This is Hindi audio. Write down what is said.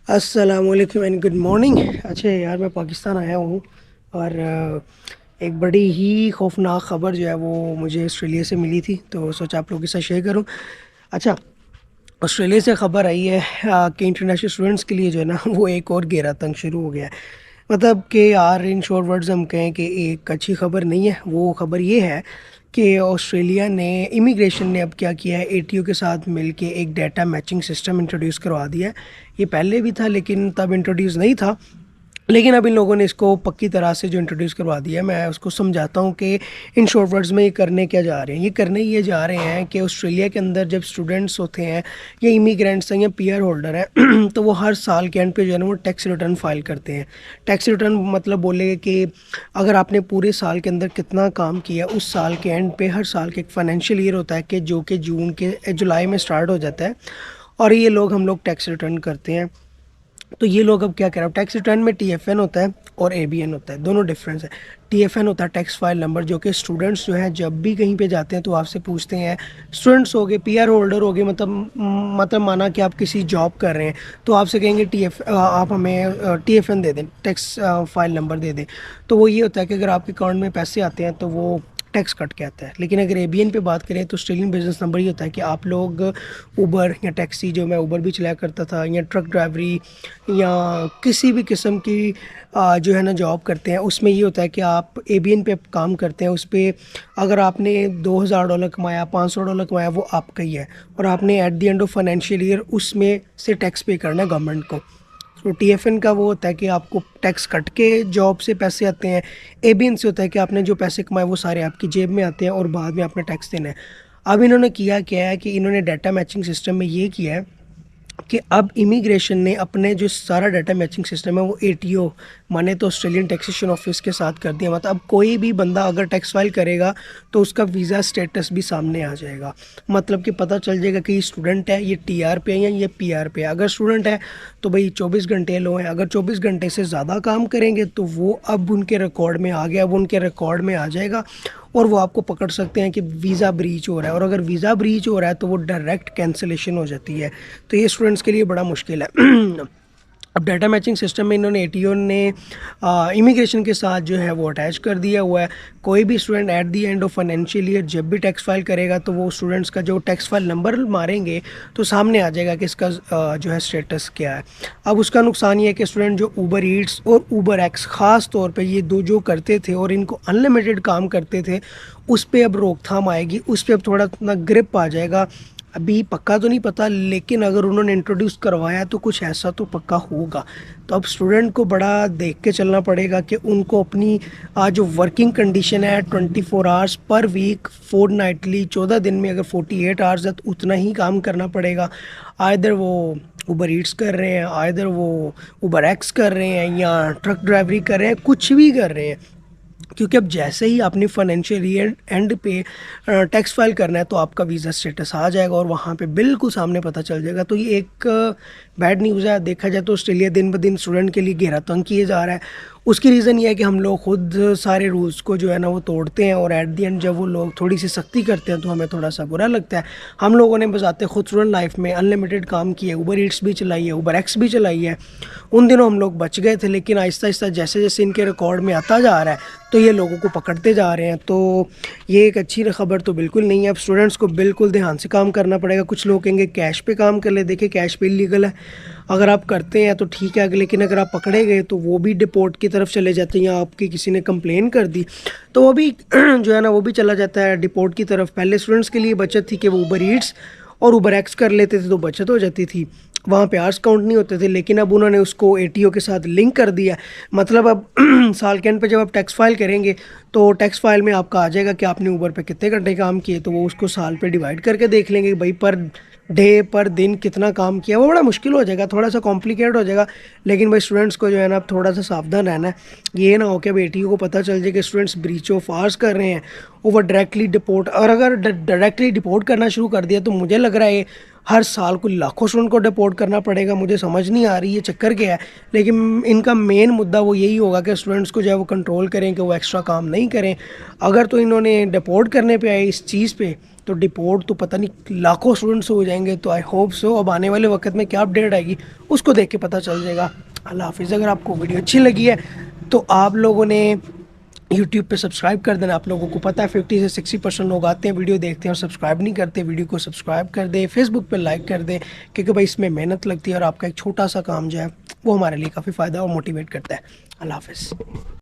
अस्सलामुअलैकुम एंड गुड मॉर्निंग। अच्छा यार, मैं पाकिस्तान आया हूँ और एक बड़ी ही खौफनाक ख़बर जो है वो मुझे ऑस्ट्रेलिया से मिली थी, तो सोचा आप लोगों के साथ शेयर करूँ। अच्छा, ऑस्ट्रेलिया से ख़बर आई है कि इंटरनेशनल स्टूडेंट्स के लिए जो है ना वो एक और घेरा तंग शुरू हो गया है। मतलब कि यार, इन शॉर्ट वर्ड्स हम कहें कि एक अच्छी ख़बर नहीं है। वो ख़बर ये है कि ऑस्ट्रेलिया ने इमिग्रेशन ने अब क्या किया है, एटीओ के साथ मिलके एक डाटा मैचिंग सिस्टम इंट्रोड्यूस करवा दिया है। ये पहले भी था लेकिन तब इंट्रोड्यूस नहीं था, लेकिन अब इन लोगों ने इसको पक्की तरह से जो इंट्रोड्यूस करवा दिया है। मैं उसको समझाता हूँ कि इन शॉर्ट वर्ड्स में ये करने क्या जा रहे हैं। ये करने ये जा रहे हैं कि ऑस्ट्रेलिया के अंदर जब स्टूडेंट्स होते हैं या इमिग्रेंट्स हैं या पीआर होल्डर हैं तो वो हर साल के एंड पे जो है ना वो टैक्स रिटर्न फाइल करते हैं। टैक्स रिटर्न मतलब बोले कि अगर आपने पूरे साल के अंदर कितना काम किया, उस साल के एंड पे हर साल के एक फाइनेंशियल ईयर होता है कि जो कि जून के जुलाई में स्टार्ट हो जाता है, और ये लोग हम लोग टैक्स रिटर्न करते हैं। तो ये लोग अब क्या कर रहे हैं, टैक्स रिटर्न में टीएफएन होता है और एबीएन होता है, दोनों डिफरेंस है। टीएफएन होता है टैक्स फाइल नंबर, जो कि स्टूडेंट्स जो हैं जब भी कहीं पे जाते हैं तो आपसे पूछते हैं। स्टूडेंट्स हो गए, पीआर होल्डर हो गए, मतलब माना कि आप किसी जॉब कर रहे हैं तो आपसे कहेंगे आप हमें टीएफएन दे दें, टैक्स फाइल नंबर दे दें। तो वो ये होता है कि अगर आपके अकाउंट में पैसे आते हैं तो वो टैक्स कट के आता है। लेकिन अगर एबीएन पे बात करें तो ऑस्ट्रेलियन बिजनेस नंबर ये होता है कि आप लोग उबर या टैक्सी, जो मैं उबर भी चलाया करता था, या ट्रक ड्राइवरी या किसी भी किस्म की जो है ना जॉब करते हैं, उसमें ये होता है कि आप एबीएन पे काम करते हैं। उस पर अगर आपने $2000 कमाया, $500 कमाया, वो आपका ही है, और आपने at the end of financial year उसमें से टैक्स पे करना है गवर्नमेंट को। तो टीएफएन का वो होता है कि आपको टैक्स कट के जॉब से पैसे आते हैं। एबीएन से होता है कि आपने जो पैसे कमाए वो सारे आपकी जेब में आते हैं और बाद में आपने टैक्स देना है। अब इन्होंने किया क्या है कि इन्होंने डाटा मैचिंग सिस्टम में ये किया है कि अब इमिग्रेशन ने अपने जो सारा डाटा मैचिंग सिस्टम है वो एटीओ, माने तो ऑस्ट्रेलियन टैक्सेशन ऑफिस के साथ कर दिया। मतलब अब कोई भी बंदा अगर टैक्स फाइल करेगा तो उसका वीज़ा स्टेटस भी सामने आ जाएगा। मतलब कि पता चल जाएगा कि ये स्टूडेंट है, ये टीआर पे है या ये पीआर पे है। अगर स्टूडेंट है तो भाई 24 घंटे लो हैं, अगर 24 घंटे से ज़्यादा काम करेंगे तो वो अब उनके रिकॉर्ड में आ गया, वो उनके रिकॉर्ड में आ जाएगा और वो आपको पकड़ सकते हैं कि वीज़ा ब्रीच हो रहा है। और अगर वीज़ा ब्रीच हो रहा है तो वो डायरेक्ट कैंसिलेशन हो जाती है। तो ये स्टूडेंट्स के लिए बड़ा मुश्किल है। अब डाटा मैचिंग सिस्टम में इन्होंने एटीओ ने इमिग्रेशन के साथ जो है वो अटैच कर दिया हुआ है। कोई भी student at the end of financial year जब भी टैक्स फाइल करेगा तो वो स्टूडेंट्स का जो टैक्स फाइल नंबर मारेंगे तो सामने आ जाएगा कि इसका जो है स्टेटस क्या है। अब उसका नुकसान ये है कि स्टूडेंट जो ऊबर ईट्स और ऊबर एक्स ख़ास तौर पे ये दो जो करते थे और इनको अनलिमिटेड काम करते थे, उस पर अब रोकथाम आएगी, उस पर अब थोड़ा ना ग्रिप आ जाएगा। अभी पक्का तो नहीं पता, लेकिन अगर उन्होंने इंट्रोड्यूस करवाया तो कुछ ऐसा तो पक्का होगा। तो अब स्टूडेंट को बड़ा देख के चलना पड़ेगा कि उनको अपनी जो वर्किंग कंडीशन है 24 hours per week, fort Knightley 14 दिन में अगर 48 आवर्स है तो उतना ही काम करना पड़ेगा। आइदर वो उबर ईट्स कर रहे हैं, आइदर वो उबर एक्स कर रहे हैं, या ट्रक ड्राइवरी कर रहे हैं, कुछ भी कर रहे हैं। क्योंकि अब जैसे ही आपने फाइनेंशियल ईयर एंड पे टैक्स फाइल करना है तो आपका वीज़ा स्टेटस आ जाएगा और वहाँ पे बिल्कुल सामने पता चल जाएगा। तो ये एक बैड न्यूज़ है। देखा जाए तो ऑस्ट्रेलिया दिन ब दिन स्टूडेंट के लिए घेरा तंग किए जा रहा है। उसकी रीज़न ये है कि हम लोग खुद सारे रूल्स को जो है ना वो तोड़ते हैं, और एट दी एंड जब वो लोग थोड़ी सी सख्ती करते हैं तो हमें थोड़ा सा बुरा लगता है। हम लोगों ने बजाते खुद स्टूडेंट लाइफ में अनलिमिटेड काम किया, उबर ईट्स भी चलाई है, उबर एक्स भी चलाई है। उन दिनों हम लोग बच गए थे, लेकिन आहिस्ता आहिस्ता जैसे जैसे इनके रिकॉर्ड में आता जा रहा है तो ये लोगों को पकड़ते जा रहे हैं। तो ये एक अच्छी खबर तो बिल्कुल नहीं है। अब स्टूडेंट्स को बिल्कुल ध्यान से काम करना पड़ेगा। कुछ लोग कहेंगे कैश पे काम कर ले, देखिए कैश पे इलीगल है। अगर आप करते हैं तो ठीक है, लेकिन अगर आप पकड़े गए तो वो भी डिपोर्ट की तरफ चले जाते हैं, या आपकी किसी ने कंप्लेन कर दी तो वो भी जो है ना वो भी चला जाता है डिपोर्ट की तरफ। पहले स्टूडेंट्स के लिए बचत थी कि वो उबर ईट्स और उबर एक्स कर लेते थे तो बचत हो जाती थी, वहाँ पे आवर्स काउंट नहीं होते थे। लेकिन अब उन्होंने उसको एटीओ के साथ लिंक कर दिया। मतलब अब साल के एंड पे जब आप टैक्स फाइल करेंगे तो टैक्स फाइल में आपका आ जाएगा कि आपने ऊबर पे कितने घंटे काम किए, तो वो उसको साल पे डिवाइड करके देख लेंगे कि भाई पर डे पर दिन कितना काम किया। वो बड़ा मुश्किल हो जाएगा, थोड़ा सा कॉम्प्लिकेट हो जाएगा। लेकिन भाई स्टूडेंट्स को जो है ना अब थोड़ा सा सावधान रहना है। ये ना हो कि एटीओ को पता चल जाए कि स्टूडेंट्स ब्रीच ऑफ आवर्स कर रहे हैं, वो डायरेक्टली डिपोर्ट, और अगर डायरेक्टली डिपोर्ट करना शुरू कर दिया तो मुझे लग रहा है हर साल को लाखों स्टूडेंट को डिपोर्ट करना पड़ेगा। मुझे समझ नहीं आ रही ये चक्कर क्या है, लेकिन इनका मेन मुद्दा वो यही होगा कि स्टूडेंट्स को जो है वो कंट्रोल करें कि वो एक्स्ट्रा काम नहीं करें। अगर तो इन्होंने डिपोर्ट करने पे आए इस चीज़ पे, तो डिपोर्ट तो पता नहीं लाखों स्टूडेंट्स हो जाएंगे। तो आई होप सो अब आने वाले वक्त में क्या अपडेट आएगी उसको देख के पता चल जाएगा। अल्लाह हाफिज़। अगर आपको वीडियो अच्छी लगी है तो आप लोगों ने यूट्यूब पे सब्सक्राइब कर देना। आप लोगों को पता है 50 से 60% लोग आते हैं वीडियो देखते हैं और सब्सक्राइब नहीं करते। वीडियो को सब्सक्राइब कर दें, फेसबुक पे लाइक कर दें, क्योंकि भाई इसमें मेहनत लगती है और आपका एक छोटा सा काम जो है वो हमारे लिए काफ़ी फ़ायदा और मोटिवेट करता है। अल्लाह हाफिज़।